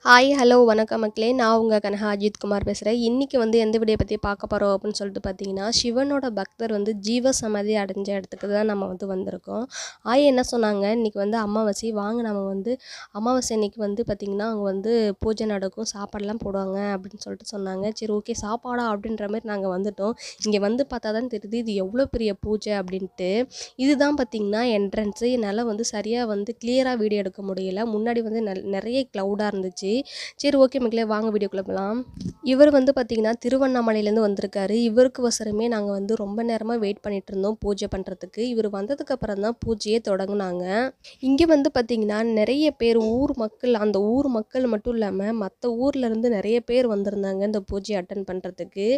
Hi hello வணக்கம் மக்களே. நான் உங்கள் கனகா அஜித்குமார் பேசுகிறேன். இன்றைக்கி வந்து எந்த வீடியோ பற்றி பார்க்க போகிறோம் அப்படின்னு சொல்லிட்டு பார்த்தீங்கன்னா, சிவனோட பக்தர் வந்து ஜீவ சமாதி அடைஞ்ச இடத்துக்கு தான் நம்ம வந்து வந்திருக்கோம். ஆய் என்ன சொன்னாங்க, இன்றைக்கி வந்து அமாவாசை, வாங்க நம்ம வந்து அமாவாசை அன்றைக்கி வந்து பார்த்திங்கன்னா அவங்க வந்து பூஜை நடக்கும், சாப்பாடெல்லாம் போடுவாங்க அப்படின்னு சொல்லிட்டு சொன்னாங்க. சரி ஓகே சாப்பாடா அப்படின்ற மாதிரி நாங்கள் வந்துட்டோம். இங்கே வந்து பார்த்தா தான் தெரியுது இது எவ்வளோ பெரிய பூஜை அப்படின்ட்டு. இதுதான் பார்த்திங்கன்னா என்ட்ரன்ஸு. என்னால் வந்து சரியாக வந்து கிளியராக வீடியோ எடுக்க முடியல. முன்னாடி வந்து நிறைய க்ளவுடாக இருந்துச்சு. சரி ஓகே மக்களே, வாங்க வீடியோக்குள்ள போகலாம். இவர் வந்து பார்த்திங்கன்னா திருவண்ணாமலையிலேருந்து வந்திருக்காரு. இவருக்கு வசரமே நாங்கள் வந்து ரொம்ப நேரமாக வெயிட் பண்ணிட்டு இருந்தோம் பூஜை பண்ணுறதுக்கு. இவர் வந்ததுக்கப்புறம் தான் பூஜையே தொடங்குனாங்க. இங்கே வந்து பார்த்திங்கன்னா நிறைய பேர் ஊர் மக்கள், அந்த ஊர் மக்கள் மட்டும் இல்லாமல் மற்ற ஊர்லேருந்து நிறைய பேர் வந்திருந்தாங்க இந்த பூஜையை அட்டன் பண்ணுறதுக்கு.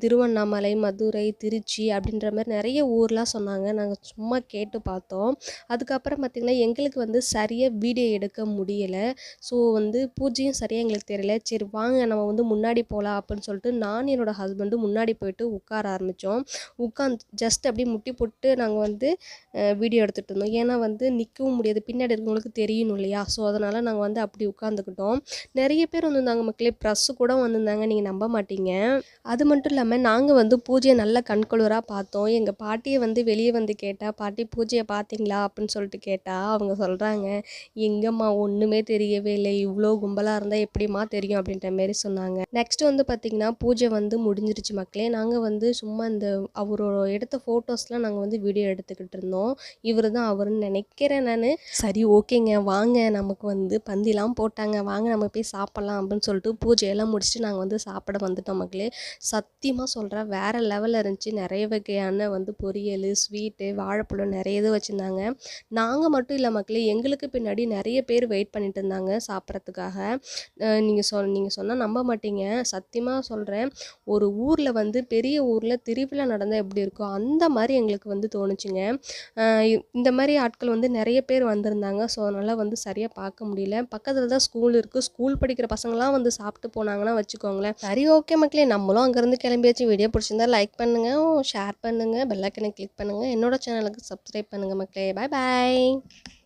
திருவண்ணாமலை, மதுரை, திருச்சி அப்படின்ற மாதிரி நிறைய ஊர்லாம் சொன்னாங்க. நாங்கள் சும்மா கேட்டு பார்த்தோம். அதுக்கப்புறம் பார்த்திங்கன்னா எங்களுக்கு வந்து சரியாக வீடியோ எடுக்க முடியலை. ஸோ வந்து பூஜையும் சரியாக எங்களுக்கு தெரியல. சரி வாங்க நம்ம வந்து முன்னாடி போகலாம் அப்படின்னு சொல்லிட்டு நான் என்னோடய ஹஸ்பண்டும் முன்னாடி போயிட்டு உட்கார ஆரம்பித்தோம். உட்காந்து ஜஸ்ட் அப்படியே முட்டி போட்டு நாங்கள் வந்து வீடியோ எடுத்துகிட்டு இருந்தோம். ஏன்னா வந்து நிற்கவும் முடியாது, பின்னாடி இருக்கவங்களுக்கு தெரியணும் இல்லையா. ஸோ அதனால் நாங்கள் வந்து அப்படி உட்காந்துக்கிட்டோம். நிறைய பேர் வந்திருந்தாங்க மக்களே, ப்ரெஸ்ஸு கூட வந்திருந்தாங்க, நீங்கள் நம்ப மாட்டீங்க. அது மட்டும் இல்லாமல் நாங்கள் வந்து பூஜையை நல்லா கண்குளிராக பார்த்தோம். எங்கள் பாட்டியை வந்து வெளியே வந்து கேட்டால், பாட்டி பூஜையை பார்த்தீங்களா அப்படின்னு சொல்லிட்டு கேட்டால் அவங்க சொல்கிறாங்க, எங்கம்மா ஒன்றுமே தெரியவே இல்லை, இவ்வளோ கும்பலாக இருந்தால் எப்படிம்மா தெரியும் அப்படின்ற மாரி சொன்னாங்க. நெக்ஸ்ட்டு வந்து பார்த்திங்கன்னா பூஜை வந்து முடிஞ்சிருச்சு மக்களே. நாங்கள் வந்து சும்மா இந்த அவரோட எடுத்த ஃபோட்டோஸ்லாம் நாங்கள் வந்து வீடியோ எடுத்துக்கிட்டு இருந்தோம். இவர் தான் அவருன்னு நினைக்கிறேன் நான். சரி ஓகேங்க வாங்க, நமக்கு வந்து பந்திலாம் போட்டாங்க, வாங்க நம்ம போய் சாப்பிட்லாம் அப்படின்னு சொல்லிட்டு பூஜையெல்லாம் முடிச்சுட்டு நாங்கள் வந்து சாப்பிட வந்துட்டோம் மக்களே. சத்தியமாக சொல்கிறேன், வேறு லெவலில் இருந்துச்சு. நிறைய வகையான வந்து பொரியல், ஸ்வீட்டு, வாழைப்பழம் நிறைய இது வச்சுருந்தாங்க. நாங்கள் மட்டும் இல்லை மக்களே, எங்களுக்கு பின்னாடி நிறைய பேர் வெயிட் பண்ணிட்டு இருந்தாங்க சாப்பிட்றதுக்காக. நீங்கள் சொன்னால் நம்ப மாட்டீங்க, சத்தியமாக சொல்கிறேன். ஒரு ஊரில் வந்து பெரிய ஊரில் திருவிழா நடந்தால் எப்படி இருக்கும் அந்த மாதிரி எங்களுக்கு வந்து தோணுச்சுங்க. இந்த மாதிரி ஆட்கள் வந்து நிறைய பேர் வந்திருந்தாங்க. ஸோ அதனால் வந்து சரியாக பார்க்க முடியல. பக்கத்தில் தான் ஸ்கூல் இருக்குது. ஸ்கூல் படிக்கிற பசங்களாம் வந்து சாப்பிட்டு போனாங்கன்னா வச்சுக்கோங்களேன். சரி ஓகே மக்களே, நம்மளும் அங்கேருந்து கிளம்பியாச்சு. வீடியோ பிடிச்சிருந்தா லைக் பண்ணுங்கள், ஷேர் பண்ணுங்கள், பெல் ஐக்கனை கிளிக் பண்ணுங்கள், என்னோட சேனலுக்கு சப்ஸ்கிரைப் பண்ணுங்கள் மக்களே. பாய் பாய்.